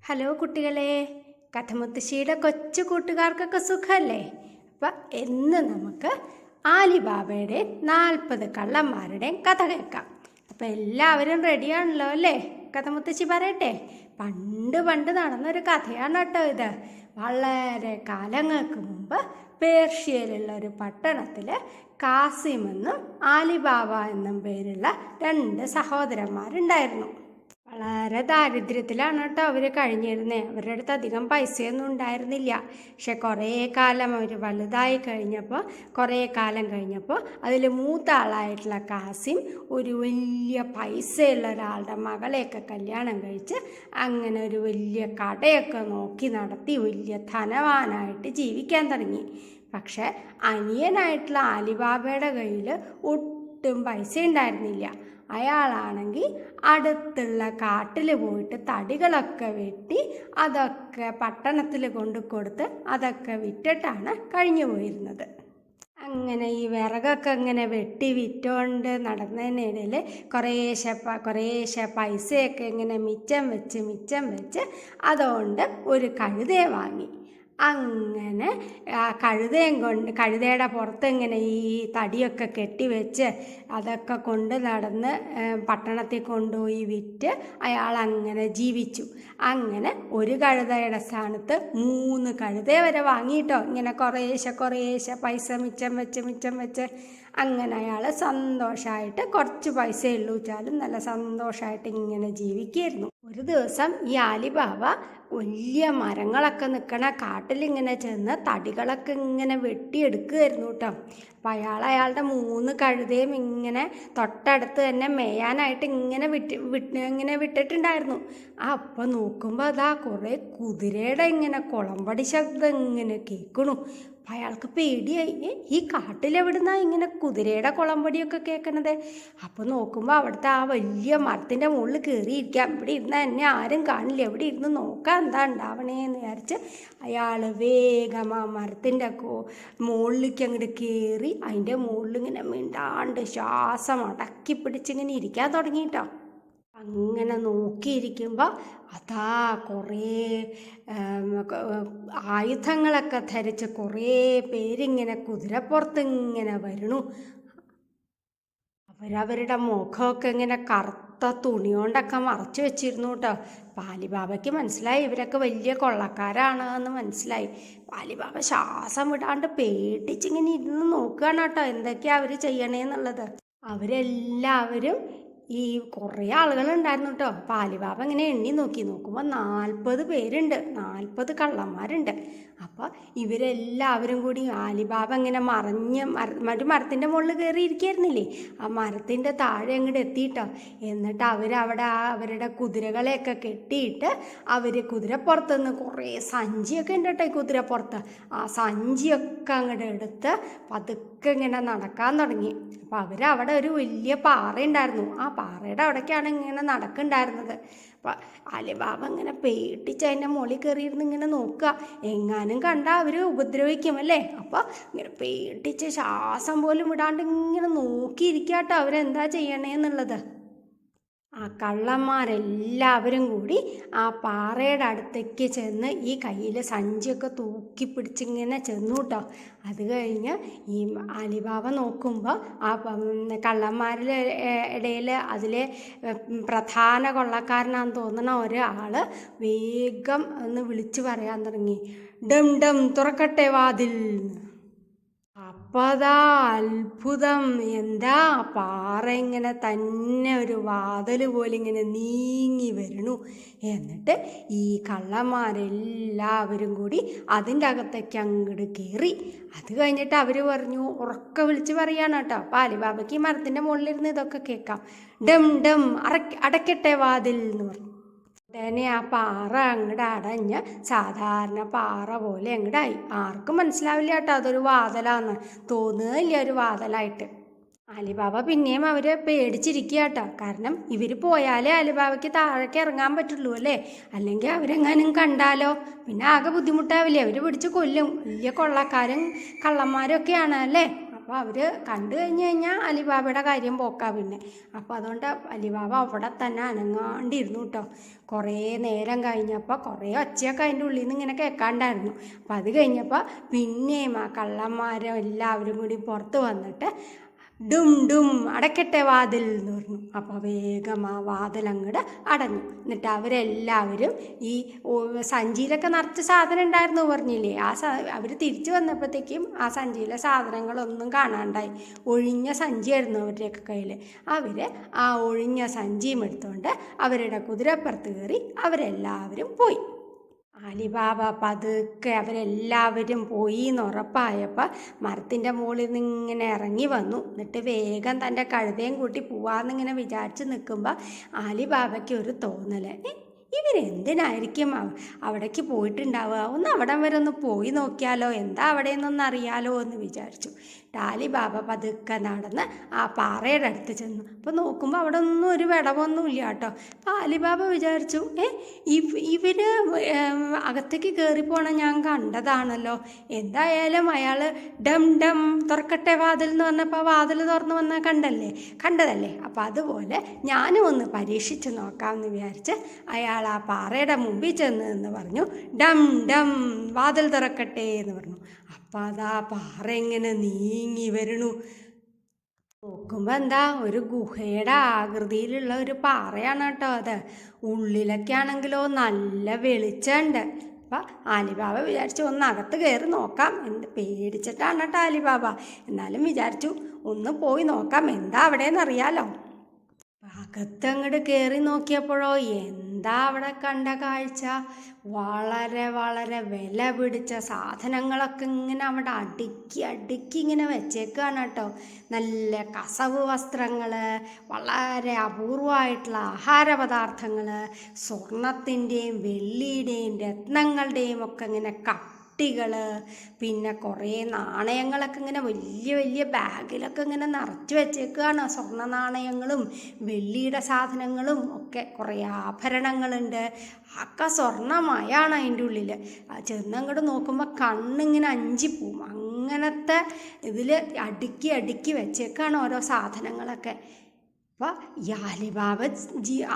Hello കുട്ടികളെ, കഥമുത്തശ്ശിയുടെ കൊച്ചു കൂട്ടുകാർക്കൊക്കെ സുഖമല്ലേ? അപ്പം ഇന്ന് നമുക്ക് ആലിബാബയുടെ 40 കള്ളന്മാരുടെയും കഥ കേൾക്കാം. അപ്പം എല്ലാവരും റെഡിയാണല്ലോ അല്ലേ? കഥമുത്തശ്ശി പറയട്ടെ. പണ്ട് പണ്ട് നടന്നൊരു കഥയാണ് കേട്ടോ ഇത്. വളരെ കാലങ്ങൾക്ക് മുമ്പ് പേർഷ്യയിലുള്ള ഒരു പട്ടണത്തിൽ കാസിം എന്നും ആലിബാബ എന്നും പേരുള്ള 2 സഹോദരന്മാരുണ്ടായിരുന്നു. വളരെ ദാരിദ്ര്യത്തിലാണ് കേട്ടോ അവർ കഴിഞ്ഞിരുന്നത്. അവരുടെ അടുത്ത് അധികം പൈസയൊന്നും ഉണ്ടായിരുന്നില്ല. പക്ഷെ കുറേ കാലം അവർ വലുതായി കഴിഞ്ഞപ്പോൾ അതിൽ മൂത്ത ആളായിട്ടുള്ള കാസിം ഒരു വലിയ പൈസയുള്ള ഒരാളുടെ മകളെയൊക്കെ കല്യാണം കഴിച്ച് അങ്ങനെ ഒരു വലിയ കടയൊക്കെ നോക്കി നടത്തി വലിയ ധനവാനായിട്ട് ജീവിക്കാൻ തുടങ്ങി. പക്ഷെ അനിയനായിട്ടുള്ള ആലിബാബയുടെ കയ്യിൽ ഒട്ടും പൈസ ഉണ്ടായിരുന്നില്ല. അയാളാണെങ്കിൽ അടുത്തുള്ള കാട്ടിൽ പോയിട്ട് തടികളൊക്കെ വെട്ടി അതൊക്കെ പട്ടണത്തിൽ കൊണ്ടുകൊടുത്ത് അതൊക്കെ വിറ്റിട്ടാണ് കഴിഞ്ഞു പോയിരുന്നത്. അങ്ങനെ ഈ വിറകൊക്കെ ഇങ്ങനെ വെട്ടി വിറ്റുകൊണ്ട് നടന്നതിനിടയിൽ കുറേശ്ശെ പൈസയൊക്കെ ഇങ്ങനെ മിച്ചം വെച്ച് അതുകൊണ്ട് ഒരു കഴുതയെ വാങ്ങി. അങ്ങനെ കഴുതയുടെ പുറത്ത് ഇങ്ങനെ ഈ തടിയൊക്കെ കെട്ടിവെച്ച് അതൊക്കെ കൊണ്ട് നടന്ന് പട്ടണത്തിൽ കൊണ്ടുപോയി വിറ്റ് അയാൾ അങ്ങനെ ജീവിച്ചു. അങ്ങനെ ഒരു കഴുതയുടെ സ്ഥാനത്ത് 3 കഴുതയെ വരെ വാങ്ങിയിട്ടോ. ഇങ്ങനെ കുറേശ്ശെ പൈസ മിച്ചം വെച്ച് അങ്ങനെ അയാൾ സന്തോഷമായിട്ട്, കുറച്ച് പൈസയുള്ളൂ വെച്ചാലും നല്ല സന്തോഷമായിട്ട് ഇങ്ങനെ ജീവിക്കുകയായിരുന്നു. ഒരു ദിവസം ഈ ആലിബാബ വലിയ മരങ്ങളൊക്കെ നിൽക്കണ കാട്ടിലിങ്ങനെ ചെന്ന് തടികളൊക്കെ ഇങ്ങനെ വെട്ടിയെടുക്കുകയായിരുന്നു കേട്ടോ. അപ്പം അയാളുടെ 3 കഴുതയും ഇങ്ങനെ തൊട്ടടുത്ത് തന്നെ മേയാനായിട്ട് ഇങ്ങനെ വിട്ടിട്ടുണ്ടായിരുന്നു. അപ്പം നോക്കുമ്പോൾ അതാ കുറേ കുതിരയുടെ ഇങ്ങനെ കുളമ്പടി ശബ്ദം ഇങ്ങനെ കേൾക്കണു. അപ്പം അയാൾക്ക് പേടിയായി. ഈ കാട്ടിലെവിടുന്നാ ഇങ്ങനെ കുതിരയുടെ കുളമ്പടിയൊക്കെ കേൾക്കണത്? അപ്പം നോക്കുമ്പോൾ അവിടുത്തെ ആ വലിയ മരത്തിൻ്റെ മുകളിൽ കയറിയിരിക്കാം. ഇവിടെ ഇരുന്നാൽ എന്നെ ആരും കാണില്ല, എവിടെ ഇരുന്ന് നോക്കാം എന്താ ഉണ്ടാവണേന്ന് വിചാരിച്ച് അയാൾ വേഗം ആ മരത്തിൻ്റെ മുകളിലേക്ക് അങ്ങോട്ട് കയറി അതിൻ്റെ മുകളിൽ ഇങ്ങനെ മിണ്ടാണ്ട് ശ്വാസം അടക്കി പിടിച്ചിങ്ങനെ ഇരിക്കാൻ തുടങ്ങിയിട്ടോ. അങ്ങനെ നോക്കിയിരിക്കുമ്പോൾ അതാ കുറേ ആയുധങ്ങളൊക്കെ ധരിച്ച് കുറേ പേരിങ്ങനെ കുതിരപ്പുറത്ത് ഇങ്ങനെ വരണു. അവരവരുടെ മുഖമൊക്കെ ഇങ്ങനെ കറുത്ത തുണി കൊണ്ടൊക്കെ മറച്ചു വെച്ചിരുന്നു കേട്ടോ. ആലിബാബയ്ക്ക് മനസ്സിലായി ഇവരൊക്കെ വലിയ കൊള്ളക്കാരാണ് എന്ന് മനസ്സിലായി. ആലിബാബ ശ്വാസം വിടാണ്ട് പേടിച്ചിങ്ങനെ ഇരുന്ന് നോക്കുകയാണ് കേട്ടോ എന്തൊക്കെയാണ് അവർ ചെയ്യണേന്നുള്ളത്. അവരെല്ലാവരും ഈ കുറേ ആളുകളുണ്ടായിരുന്നു കേട്ടോ. അപ്പോൾ ആലിബാബ ഇങ്ങനെ എണ്ണി നോക്കുമ്പോൾ 40 പേരുണ്ട്, 40 കള്ളന്മാരുണ്ട്. അപ്പോൾ ഇവരെല്ലാവരും കൂടി ആലിബാബ ഇങ്ങനെ ഒരു മരത്തിൻ്റെ മുകളിൽ കയറി ഇരിക്കുകയായിരുന്നില്ലേ, ആ മരത്തിൻ്റെ താഴെ അങ്ങോട്ട് എത്തിയിട്ടോ. എന്നിട്ട് അവരവിടെ അവരുടെ കുതിരകളെയൊക്കെ കെട്ടിയിട്ട് അവർ കുതിരപ്പുറത്തുനിന്ന് കുറേ സഞ്ചിയൊക്കെ ഉണ്ട് കേട്ടോ ഈ കുതിരപ്പുറത്ത്. ആ സഞ്ചിയൊക്കെ അങ്ങോട്ട് എടുത്ത് പതുക്കെ ഇങ്ങനെ നടക്കാൻ തുടങ്ങി. അപ്പോൾ അവരവിടെ ഒരു വലിയ പാറ ഉണ്ടായിരുന്നു. ആ പാറയുടെ അവിടേക്കാണ് ഇങ്ങനെ നടക്കുന്നുണ്ടായിരുന്നത്. അപ്പം ആലിബാബ ഇങ്ങനെ പേടിച്ച് അതിൻ്റെ മുകളിൽ കയറിയിരുന്ന് ഇങ്ങനെ നോക്കുക, എങ്ങാനും കണ്ടാൽ അവർ ഉപദ്രവിക്കുമല്ലേ. അപ്പോൾ ഇങ്ങനെ പേടിച്ച് ശ്വാസം പോലും വിടാണ്ട് ഇങ്ങനെ നോക്കിയിരിക്കുക കേട്ടോ അവരെന്താ ചെയ്യണേന്നുള്ളത്. ആ കള്ളന്മാരെല്ലാവരും കൂടി ആ പാറയുടെ അടുത്തേക്ക് ചെന്ന് ഈ കയ്യിൽ സഞ്ചിയൊക്കെ തൂക്കി പിടിച്ചിങ്ങനെ ചെന്നു കേട്ടോ. അത് കഴിഞ്ഞ് ഈ ആലിബാബ നോക്കുമ്പോൾ ആ കള്ളന്മാരുടെ ഇടയിൽ അതിലെ പ്രധാന കൊള്ളക്കാരനാന്ന് തോന്നുന്ന ഒരാൾ വേഗം ഒന്ന് വിളിച്ചു പറയാൻ തുടങ്ങി, ഡം ഡം തുറക്കട്ടെ വാതിൽ. അപ്പോൾ അതാ അത്ഭുതം, എന്താ പാറ ഇങ്ങനെ തന്നെ ഒരു വാതിൽ പോലെ ഇങ്ങനെ നീങ്ങി വരണു. എന്നിട്ട് ഈ കള്ളന്മാരെല്ലാവരും കൂടി അതിൻ്റെ അകത്തേക്ക് അങ്ങോട്ട് കയറി. അത് കഴിഞ്ഞിട്ട് അവർ പറഞ്ഞു, ഉറക്കെ വിളിച്ച് പറയാണ് കേട്ടോ. അപ്പോൾ ആലിബാബയ്ക്ക് ഈ മരത്തിൻ്റെ മുകളിലിരുന്ന് ഇതൊക്കെ കേൾക്കാം. ഡം ഡം അടയ്ക്കട്ടെ വാതിൽ എന്ന് പറഞ്ഞു. ഉടനെ ആ പാറ അങ്ങോട്ട് അടഞ്ഞ് സാധാരണ പാറ പോലെ അങ്ങോട്ടായി. ആർക്കും മനസ്സിലാവില്ല കേട്ടോ അതൊരു വാതിലാന്ന്, തോന്നുകയില്ല ഒരു വാതിലായിട്ട്. ആലിബാബ പിന്നെയും അവരെ പേടിച്ചിരിക്കുക കേട്ടോ. കാരണം ഇവർ പോയാലേ ആലിബാബയ്ക്ക് താഴേക്ക് ഇറങ്ങാൻ പറ്റുള്ളൂ അല്ലേ, അല്ലെങ്കിൽ അവരെങ്ങാനും കണ്ടാലോ പിന്നെ ആകെ ബുദ്ധിമുട്ടാവില്ലേ, അവർ പിടിച്ച് കൊല്ലും. വലിയ കൊള്ളക്കാരും കള്ളന്മാരും ഒക്കെയാണ് അല്ലേ. അപ്പോൾ അവർ കണ്ടു കഴിഞ്ഞ് കഴിഞ്ഞാൽ അലിബാബയുടെ കാര്യം പോക്കാം പിന്നെ. അപ്പോൾ അതുകൊണ്ട് അലിബാബ അവിടെ തന്നെ അനങ്ങാണ്ടിരുന്നു കേട്ടോ. കുറേ നേരം കഴിഞ്ഞപ്പോൾ കുറേ ഒച്ചയൊക്കെ അതിൻ്റെ ഉള്ളിൽ നിന്ന് ഇങ്ങനെ കേൾക്കാണ്ടായിരുന്നു. അപ്പോൾ അത് കഴിഞ്ഞപ്പോൾ പിന്നെയും ആ കള്ളന്മാരും എല്ലാവരും കൂടി പുറത്ത് വന്നിട്ട് ഡും ഡും അടയ്ക്കട്ടെ വാതിൽ എന്ന് പറഞ്ഞു. അപ്പോൾ വേഗം ആ വാതിൽ അങ്ങോട്ട് അടഞ്ഞു. എന്നിട്ട് അവരെല്ലാവരും ഈ സഞ്ചിയിലൊക്കെ നിറച്ച് സാധനം ഉണ്ടായിരുന്നു പറഞ്ഞില്ലേ, അവർ തിരിച്ചു വന്നപ്പോഴത്തേക്കും ആ സഞ്ചിയിലെ സാധനങ്ങളൊന്നും കാണാണ്ടായി. ഒഴിഞ്ഞ സഞ്ചിയായിരുന്നു അവരുടെയൊക്കെ കയ്യിൽ. അവർ ആ ഒഴിഞ്ഞ സഞ്ചിയും എടുത്തുകൊണ്ട് അവരുടെ കുതിരപ്പുറത്ത് കയറി അവരെല്ലാവരും പോയി. അലിബാബ പതുക്കെ അവരെല്ലാവരും പോയി എന്ന് ഉറപ്പായപ്പോൾ മരത്തിൻ്റെ മുകളിൽ നിന്ന് ഇങ്ങനെ ഇറങ്ങി വന്നു. എന്നിട്ട് വേഗം തൻ്റെ കഴുതയും കൂട്ടി പോവാമെന്നിങ്ങനെ വിചാരിച്ച് നിൽക്കുമ്പോൾ അലിബാബയ്ക്ക് ഒരു തോന്നൽ, ഇവരെന്തിനായിരിക്കും അവിടേക്ക് പോയിട്ടുണ്ടാവുക, ഒന്ന് അവിടം വരെ ഒന്ന് പോയി നോക്കിയാലോ, എന്താ അവിടെ നിന്നൊന്ന് അറിയാലോ എന്ന് വിചാരിച്ചു. അലിബാബ പതുക്കെ നടന്ന് ആ പാറയുടെ അടുത്ത് ചെന്നു. അപ്പോൾ നോക്കുമ്പോൾ അവിടെ ഒന്നും ഒരു വിടവൊന്നുമില്ല കേട്ടോ. അപ്പോൾ അലിബാബ വിചാരിച്ചു, ഇവർ അകത്തേക്ക് കയറിപ്പോണം ഞാൻ കണ്ടതാണല്ലോ, എന്തായാലും അയാൾ ഡം ഡം തുറക്കട്ടെ വാതിൽ എന്ന് പറഞ്ഞപ്പോൾ വാതിൽ തുറന്ന് വന്നാൽ കണ്ടതല്ലേ. അപ്പോൾ അതുപോലെ ഞാനും ഒന്ന് പരീക്ഷിച്ച് നോക്കാമെന്ന് വിചാരിച്ച് അയാൾ ആ പാറയുടെ മുമ്പിൽ ചെന്ന് എന്ന് പറഞ്ഞു, ഡം ഡം വാതിൽ തുറക്കട്ടെ എന്ന് പറഞ്ഞു. അപ്പം അതാ പാറ ഇങ്ങനെ നീങ്ങി വരണു. നോക്കുമ്പോൾ എന്താ ഒരു ഗുഹയുടെ ആകൃതിയിലുള്ള ഒരു പാറയാണ് കേട്ടോ അത്. ഉള്ളിലൊക്കെ ആണെങ്കിലോ നല്ല വെളിച്ചമുണ്ട്. അപ്പം അലിബാബ വിചാരിച്ചു ഒന്ന് അകത്ത് കയറി നോക്കാം, പേടിച്ചിട്ടാണ് കേട്ടോ അലിബാബ. എന്നാലും വിചാരിച്ചു ഒന്ന് പോയി നോക്കാം, എന്താ അവിടെയെന്നറിയാലോ. അകത്തങ്ങോട്ട് കയറി നോക്കിയപ്പോഴോ എന്താ അവിടെ കണ്ട കാഴ്ച, വളരെ വളരെ വില പിടിച്ച സാധനങ്ങളൊക്കെ ഇങ്ങനെ അവിടെ അടുക്കി ഇങ്ങനെ വെച്ചേക്കാണ് കേട്ടോ. നല്ല കസവ് വസ്ത്രങ്ങൾ, വളരെ അപൂർവമായിട്ടുള്ള ആഹാരപദാർത്ഥങ്ങൾ, സ്വർണത്തിൻ്റെയും വെള്ളിയുടെയും രത്നങ്ങളുടെയും ഒക്കെ ഇങ്ങനെ കട്ടികൾ, പിന്നെ കുറേ നാണയങ്ങളൊക്കെ ഇങ്ങനെ വലിയ വലിയ ബാഗിലൊക്കെ ഇങ്ങനെ നിറച്ച് വെച്ചേക്കുകയാണ്. സ്വർണ്ണ നാണയങ്ങളും വെള്ളിയുടെ സാധനങ്ങളും ഒക്കെ കുറേ ആഭരണങ്ങളുണ്ട്. ഒക്കെ സ്വർണ്ണമയാണ് അതിൻ്റെ ഉള്ളിൽ. ചെന്നങ്ങോട്ട് നോക്കുമ്പോൾ കണ്ണിങ്ങനെ അഞ്ചിപ്പോവും. അങ്ങനത്തെ ഇതിൽ അടുക്കി വെച്ചേക്കാണ് ഓരോ സാധനങ്ങളൊക്കെ. അപ്പോൾ ഈ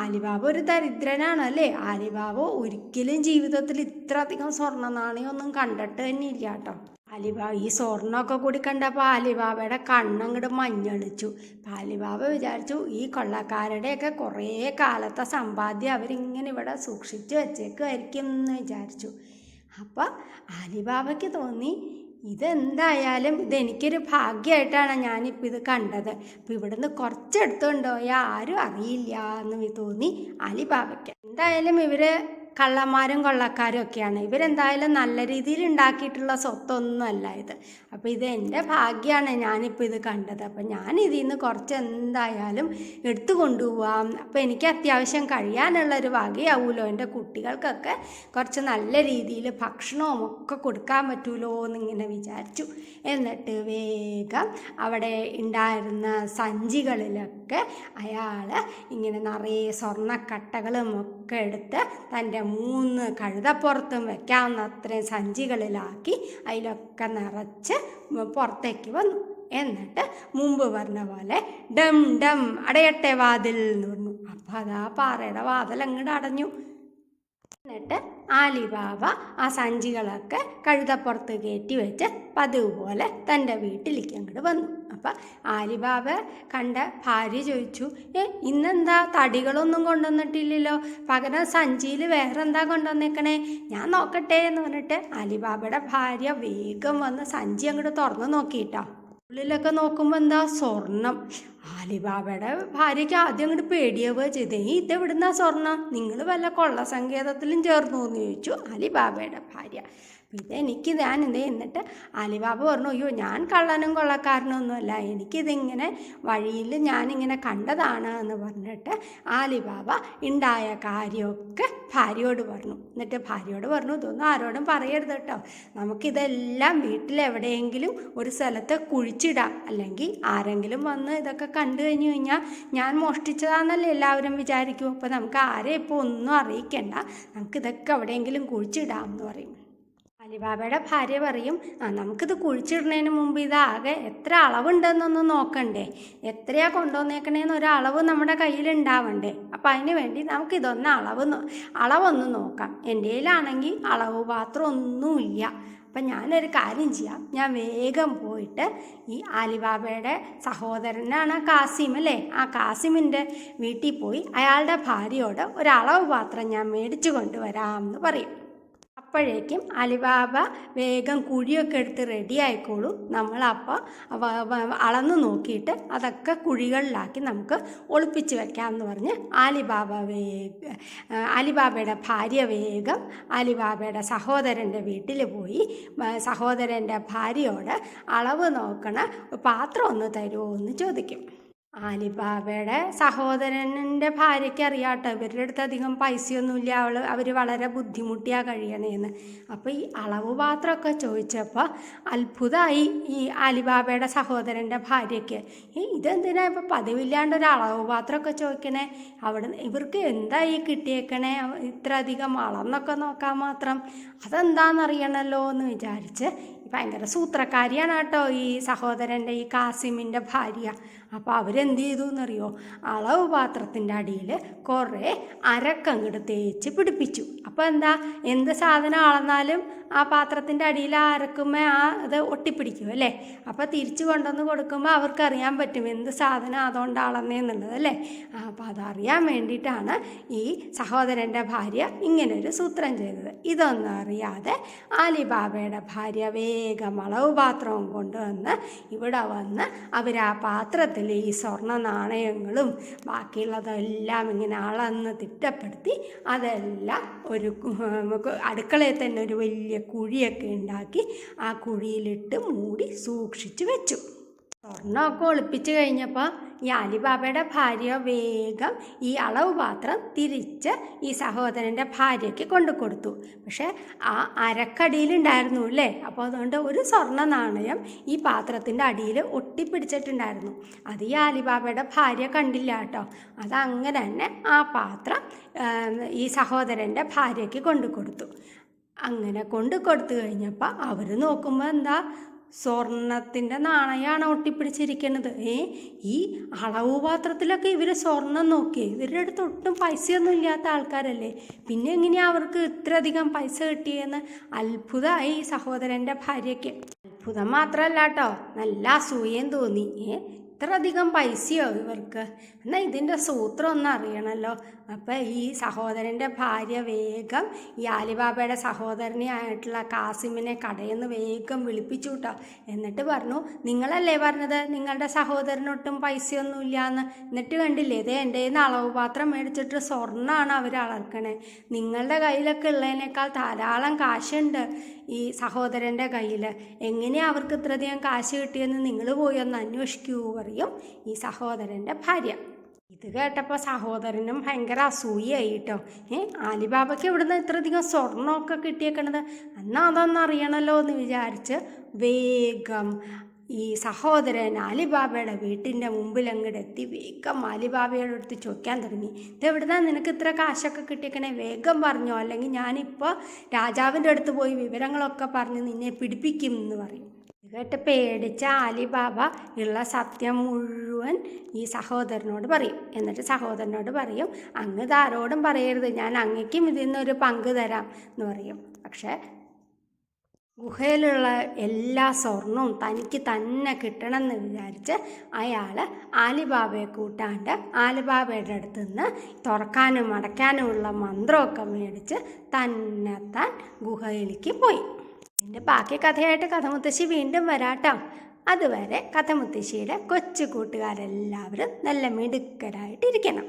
അലിബാബ ഒരു ദരിദ്രനാണ് അല്ലേ. അലിബാബ ഒരിക്കലും ജീവിതത്തിൽ ഇത്ര അധികം സ്വർണ്ണ നാണയമൊന്നും കണ്ടിട്ട് തന്നെ ഇല്ല കേട്ടോ. ഈ സ്വർണ്ണമൊക്കെ കൂടി കണ്ടപ്പോൾ അലിബാബയുടെ കണ്ണങ്ങോട്ട് മഞ്ഞളിച്ചു. അപ്പം അലിബാബ വിചാരിച്ചു ഈ കൊള്ളക്കാരുടെയൊക്കെ കുറേ കാലത്തെ സമ്പാദ്യം അവരിങ്ങനെ ഇവിടെ സൂക്ഷിച്ച് വെച്ചേക്കുമായിരിക്കും എന്ന് വിചാരിച്ചു. അപ്പം അലിബാബയ്ക്ക് തോന്നി ഇതെന്തായാലും ഇതെനിക്കൊരു ഭാഗ്യമായിട്ടാണ് ഞാനിപ്പോൾ ഇത് കണ്ടത്. അപ്പോൾ ഇവിടുന്ന് കുറച്ചെടുത്തുകൊണ്ട് പോയാൽ ആരും അറിയില്ല എന്ന് തോന്നി അലിബാബയ്ക്ക്. എന്തായാലും ഇവർ കള്ളന്മാരും കൊള്ളക്കാരും ഒക്കെയാണ്. ഇവരെന്തായാലും നല്ല രീതിയിൽ ഉണ്ടാക്കിയിട്ടുള്ള സ്വത്തൊന്നുമല്ല ഇത്. അപ്പോൾ ഇത് എൻ്റെ ഭാഗ്യമാണ് ഞാനിപ്പോൾ ഇത് കണ്ടത്. അപ്പം ഞാൻ ഇതിൽ നിന്ന് കുറച്ച് എന്തായാലും എടുത്തു കൊണ്ടുപോവാം. അപ്പോൾ എനിക്ക് അത്യാവശ്യം കഴിയാനുള്ളൊരു വകയാവുമല്ലോ, എൻ്റെ കുട്ടികൾക്കൊക്കെ കുറച്ച് നല്ല രീതിയിൽ ഭക്ഷണവും ഒക്കെ കൊടുക്കാൻ പറ്റുമല്ലോ എന്നിങ്ങനെ വിചാരിച്ചു. എന്നിട്ട് വേഗം അവിടെ ഉണ്ടായിരുന്ന സഞ്ചികളിലൊക്കെ അയാൾ ഇങ്ങനെ നിറയെ സ്വർണ്ണക്കട്ടകളും ഒക്കെ എടുത്ത് തൻ്റെ 3 കഴുതപ്പുറത്തും വെക്കാവുന്ന അത്രയും സഞ്ചികളിലാക്കി അതിലൊക്കെ നിറച്ച് പുറത്തേക്ക് വന്നു. എന്നിട്ട് മുമ്പ് പറഞ്ഞ പോലെ ഡം ഡം അടയട്ടെ വാതിൽ എന്ന് പറഞ്ഞു. അപ്പോൾ അതാ പാറയുടെ വാതിൽ അങ്ങോട്ട് അടഞ്ഞു. എന്നിട്ട് അലിബാബ ആ സഞ്ചികളൊക്കെ കഴുതപ്പുറത്ത് കയറ്റി വെച്ച് പതിവ് പോലെ തൻ്റെ വീട്ടിലേക്ക് അങ്ങോട്ട് വന്നു. അപ്പം അലിബാബ കണ്ട ഭാര്യ ചോദിച്ചു, ഇന്നെന്താ തടികളൊന്നും കൊണ്ടുവന്നിട്ടില്ലല്ലോ, പകരം സഞ്ചിയിൽ വേറെ എന്താ കൊണ്ടുവന്നേക്കണേ, ഞാൻ നോക്കട്ടെ എന്ന് പറഞ്ഞിട്ട് അലിബാബയുടെ ഭാര്യ വേഗം വന്ന് സഞ്ചി അങ്ങോട്ട് തുറന്നു നോക്കിയിട്ടോ. ഉള്ളിലൊക്കെ നോക്കുമ്പോൾ എന്താ സ്വർണം. അലിബാബയുടെ ഭാര്യയ്ക്ക് ആദ്യം അങ്ങോട്ട് പേടിയാവുക ചെയ്തേ, ഇതെവിടുന്നാ സ്വർണം, നിങ്ങൾ വല്ല കൊള്ള സങ്കേതത്തിലും ചേർന്നു എന്ന് ചോദിച്ചു അലിബാബയുടെ ഭാര്യ. എന്നിട്ട് അലിബാബ പറഞ്ഞു, അയ്യോ ഞാൻ കള്ളനും കൊള്ളക്കാരനൊന്നുമല്ല, എനിക്കിതിങ്ങനെ വഴിയിൽ ഞാനിങ്ങനെ കണ്ടതാണ് എന്ന് പറഞ്ഞിട്ട് അലിബാബ ഉണ്ടായ കാര്യമൊക്കെ ഭാര്യയോട് പറഞ്ഞു. എന്നിട്ട് ഭാര്യയോട് പറഞ്ഞു, ഇതൊന്നും ആരോടും പറയരുത് കേട്ടോ, നമുക്കിതെല്ലാം വീട്ടിലെവിടെയെങ്കിലും ഒരു സ്ഥലത്ത് കുഴിച്ചിടാം, അല്ലെങ്കിൽ ആരെങ്കിലും വന്ന് ഇതൊക്കെ കണ്ടു കഴിഞ്ഞു കഴിഞ്ഞാൽ ഞാൻ മോഷ്ടിച്ചതാണെന്നല്ലേ എല്ലാവരും വിചാരിക്കും. അപ്പോൾ നമുക്ക് ആരെയും ഇപ്പോൾ ഒന്നും അറിയിക്കേണ്ട, നമുക്കിതൊക്കെ എവിടെയെങ്കിലും കുഴിച്ചിടാം എന്ന് പറയും. അലിബാബയുടെ ഭാര്യ പറയും, നമുക്കിത് കുഴിച്ചിടുന്നതിന് മുമ്പ് ഇതാകെ എത്ര അളവുണ്ടെന്നൊന്ന് നോക്കണ്ടേ, എത്രയാ കൊണ്ടുവന്നേക്കണേന്ന് ഒരളവ് നമ്മുടെ കയ്യിൽ ഉണ്ടാവണ്ടേ. അപ്പം അതിന് വേണ്ടി നമുക്കിതൊന്ന് അളവൊന്ന് നോക്കാം. എൻ്റെ കയ്യിലാണെങ്കിൽ അളവ് പാത്രം ഒന്നുമില്ല. അപ്പം ഞാനൊരു കാര്യം ചെയ്യാം, ഞാൻ വേഗം പോയിട്ട് ഈ അലിബാബയുടെ സഹോദരനാണ് കാസിം അല്ലേ, ആ കാസിമിൻ്റെ വീട്ടിൽ പോയി അയാളുടെ ഭാര്യയോട് ഒരളവ് പാത്രം ഞാൻ മേടിച്ചു കൊണ്ടുവരാം എന്ന് പറയും. അപ്പോഴേക്കും അലിബാബ വേഗം കുഴിയൊക്കെ എടുത്ത് റെഡി ആയിക്കോളൂ. നമ്മളപ്പോൾ അളന്ന് നോക്കിയിട്ട് അതൊക്കെ കുഴികളിലാക്കി നമുക്ക് ഒളിപ്പിച്ച് വെക്കാമെന്ന് പറഞ്ഞ് അലിബാബയുടെ ഭാര്യ വേഗം അലിബാബയുടെ സഹോദരൻ്റെ വീട്ടിൽ പോയി സഹോദരൻ്റെ ഭാര്യയോട് അളവ് നോക്കണ പാത്രം ഒന്ന് തരുമോ എന്ന് ചോദിക്കും. അലിബാബയുടെ സഹോദരൻ്റെ ഭാര്യയ്ക്ക് അറിയാട്ടോ ഇവരുടെ അടുത്ത് അധികം പൈസയൊന്നുമില്ല, അവർ വളരെ ബുദ്ധിമുട്ടിയാണ് കഴിയണേന്ന്. അപ്പോൾ ഈ അളവ് പാത്രമൊക്കെ ചോദിച്ചപ്പോൾ അത്ഭുതമായി ഈ അലിബാബയുടെ സഹോദരൻ്റെ ഭാര്യയ്ക്ക്. ഇതെന്തിനാ ഇപ്പോൾ പതിവില്ലാണ്ട് ഒരു അളവ് പാത്രമൊക്കെ ചോദിക്കണേ, ഇവർക്ക് എന്തായി കിട്ടിയേക്കണേ, ഇത്ര അധികം അളന്നൊക്കെ നോക്കാൻ മാത്രം, അതെന്താണെന്നറിയണമല്ലോ എന്ന് വിചാരിച്ച് ഭയങ്കര സൂത്രക്കാരിയാണ് കേട്ടോ ഈ സഹോദരൻ്റെ ഈ കാസിമിൻ്റെ ഭാര്യ. അപ്പോൾ അവരെന്ത് ചെയ്തു എന്നറിയോ, അളവ് പാത്രത്തിൻ്റെ അടിയിൽ കുറേ അരക്കങ്ങട് തേച്ച് പിടിപ്പിച്ചു. അപ്പോൾ എന്ത് സാധനം അളന്നാലും ആ പാത്രത്തിൻ്റെ അടിയിൽ അരക്കുമ്പോൾ അത് ഒട്ടിപ്പിടിക്കും അല്ലേ. അപ്പോൾ തിരിച്ചു കൊണ്ടുവന്ന് കൊടുക്കുമ്പോൾ അവർക്കറിയാൻ പറ്റും എന്ത് സാധനം അതുകൊണ്ട് അളന്നേന്നുള്ളത് അല്ലേ. അപ്പോൾ അതറിയാൻ വേണ്ടിയിട്ടാണ് ഈ സഹോദരൻ്റെ ഭാര്യ ഇങ്ങനൊരു സൂത്രം ചെയ്തത്. ഇതൊന്നും അറിയാതെ അലിബാബയുടെ ഭാര്യ വേഗം അളവ് പാത്രവും കൊണ്ടുവന്ന് ഇവിടെ വന്ന് അവർ ആ പാത്രത്തിൽ ഈ സ്വർണ്ണ നാണയങ്ങളും ബാക്കിയുള്ളതെല്ലാം ഇങ്ങനെ അളന്ന് തിട്ടപ്പെടുത്തി അതെല്ലാം ഒരു അടുക്കളയിൽ തന്നെ ഒരു വലിയ കുഴിയൊക്കെ ഉണ്ടാക്കി ആ കുഴിയിലിട്ട് മൂടി സൂക്ഷിച്ചു വെച്ചു. സ്വർണ്ണമൊക്കെ ഒളിപ്പിച്ച് കഴിഞ്ഞപ്പോൾ ഈ അലിബാബയുടെ ഭാര്യ വേഗം ഈ അളവ് പാത്രം തിരിച്ച് ഈ സഹോദരൻ്റെ ഭാര്യയ്ക്ക് കൊണ്ടു കൊടുത്തു. പക്ഷേ ആ അരക്കടിയിലുണ്ടായിരുന്നു അല്ലേ. അപ്പോൾ അതുകൊണ്ട് ഒരു സ്വർണ്ണ നാണയം ഈ പാത്രത്തിൻ്റെ അടിയിൽ ഒട്ടിപ്പിടിച്ചിട്ടുണ്ടായിരുന്നു. അത് ഈ അലിബാബയുടെ ഭാര്യ കണ്ടില്ല കേട്ടോ. അതങ്ങനെ തന്നെ ആ പാത്രം ഈ സഹോദരൻ്റെ ഭാര്യയ്ക്ക് കൊണ്ടു കൊടുത്തു. അങ്ങനെ കൊണ്ടു കൊടുത്തു കഴിഞ്ഞപ്പോൾ അവർ നോക്കുമ്പോൾ സ്വർണത്തിൻ്റെ നാണയമാണ് ഒട്ടിപ്പിടിച്ചിരിക്കുന്നത്. ഈ അളവ് പാത്രത്തിലൊക്കെ ഇവർ സ്വർണം നോക്കി, ഇവരുടെ അടുത്ത് ഒട്ടും പൈസയൊന്നും ഇല്ലാത്ത ആൾക്കാരല്ലേ, പിന്നെ എങ്ങനെയാണ് അവർക്ക് ഇത്രയധികം പൈസ കിട്ടിയെന്ന് അത്ഭുതമായി ഈ സഹോദരൻ്റെ ഭാര്യയ്ക്ക്. അത്ഭുതം മാത്രമല്ല കേട്ടോ, നല്ല അസൂയയും തോന്നി. ഇത്രയധികം പൈസയോ ഇവർക്ക്, എന്നാൽ ഇതിൻ്റെ സൂത്രം ഒന്നും അറിയണമല്ലോ. അപ്പം ഈ സഹോദരൻ്റെ ഭാര്യ വേഗം ഈ അലിബാബയുടെ സഹോദരനെയായിട്ടുള്ള കാസിമിനെ കടയിൽ നിന്ന് വേഗം വിളിപ്പിച്ചു കേട്ടോ. എന്നിട്ട് പറഞ്ഞു, നിങ്ങളല്ലേ പറഞ്ഞത് നിങ്ങളുടെ സഹോദരനൊട്ടും പൈസയൊന്നുമില്ല എന്ന്, എന്നിട്ട് കണ്ടില്ലേ ഇതേ എൻ്റെ കയ്യിൽ നിന്ന് അളവ് പാത്രം മേടിച്ചിട്ട് സ്വർണ്ണമാണ് അവർ അളക്കണേ. നിങ്ങളുടെ കയ്യിലൊക്കെ ഉള്ളതിനേക്കാൾ ധാരാളം കാശുണ്ട് ഈ സഹോദരൻ്റെ കയ്യിൽ, എങ്ങനെയാണ് അവർക്ക് ഇത്രയധികം കാശ് കിട്ടിയെന്ന് നിങ്ങൾ പോയി ഒന്ന് അന്വേഷിക്കൂ പറയും ഈ സഹോദരൻ്റെ ഭാര്യ. ഇത് കേട്ടപ്പോൾ സഹോദരനും ഭയങ്കര അസൂയായി കേട്ടോ. അലിബാബയ്ക്ക് ഇവിടുന്ന് ഇത്രയധികം സ്വർണ്ണമൊക്കെ കിട്ടിയേക്കണത്, എന്നാൽ അതൊന്നും അറിയണമല്ലോ എന്ന് വിചാരിച്ച് വേഗം ഈ സഹോദരൻ അലിബാബയുടെ വീട്ടിൻ്റെ മുമ്പിൽ അങ്ങോട്ട് എത്തി വേഗം അലിബാബയുടെ അടുത്ത് ചോദിക്കാൻ തുടങ്ങി, ഇതെവിടുന്നാ നിനക്ക് ഇത്ര കാശൊക്കെ കിട്ടിയേക്കണേ, വേഗം പറഞ്ഞോ, അല്ലെങ്കിൽ ഞാനിപ്പോൾ രാജാവിൻ്റെ അടുത്ത് പോയി വിവരങ്ങളൊക്കെ പറഞ്ഞ് നിന്നെ പിടിപ്പിക്കും എന്ന് പറയും. കേട്ട് പേടിച്ച അലിബാബ ഉള്ള സത്യം മുഴുവൻ ഈ സഹോദരനോട് പറയും. എന്നിട്ട് സഹോദരനോട് പറയും, അങ്ങ് ആരോടും പറയരുത്, ഞാൻ അങ്ങയ്ക്കും ഇതിൽ നിന്നൊരു പങ്ക് തരാം എന്ന് പറയും. പക്ഷേ ഗുഹയിലുള്ള എല്ലാ സ്വർണവും തനിക്ക് തന്നെ കിട്ടണമെന്ന് വിചാരിച്ച് അയാൾ അലിബാബയെ കൂട്ടാണ്ട് അലിബാബയുടെ അടുത്ത് നിന്ന് തുറക്കാനും അടയ്ക്കാനുമുള്ള മന്ത്രമൊക്കെ മേടിച്ച് തന്നെത്താൻ ഗുഹയിലേക്ക് പോയി. ഇതിൻ്റെ ബാക്കി കഥയായിട്ട് കഥമുത്തശ്ശി വീണ്ടും വരാട്ടോ. അതുവരെ കഥമുത്തശ്ശിയുടെ കൊച്ചു കൂട്ടുകാരെല്ലാവരും നല്ല മിടുക്കരായിട്ടിരിക്കണം.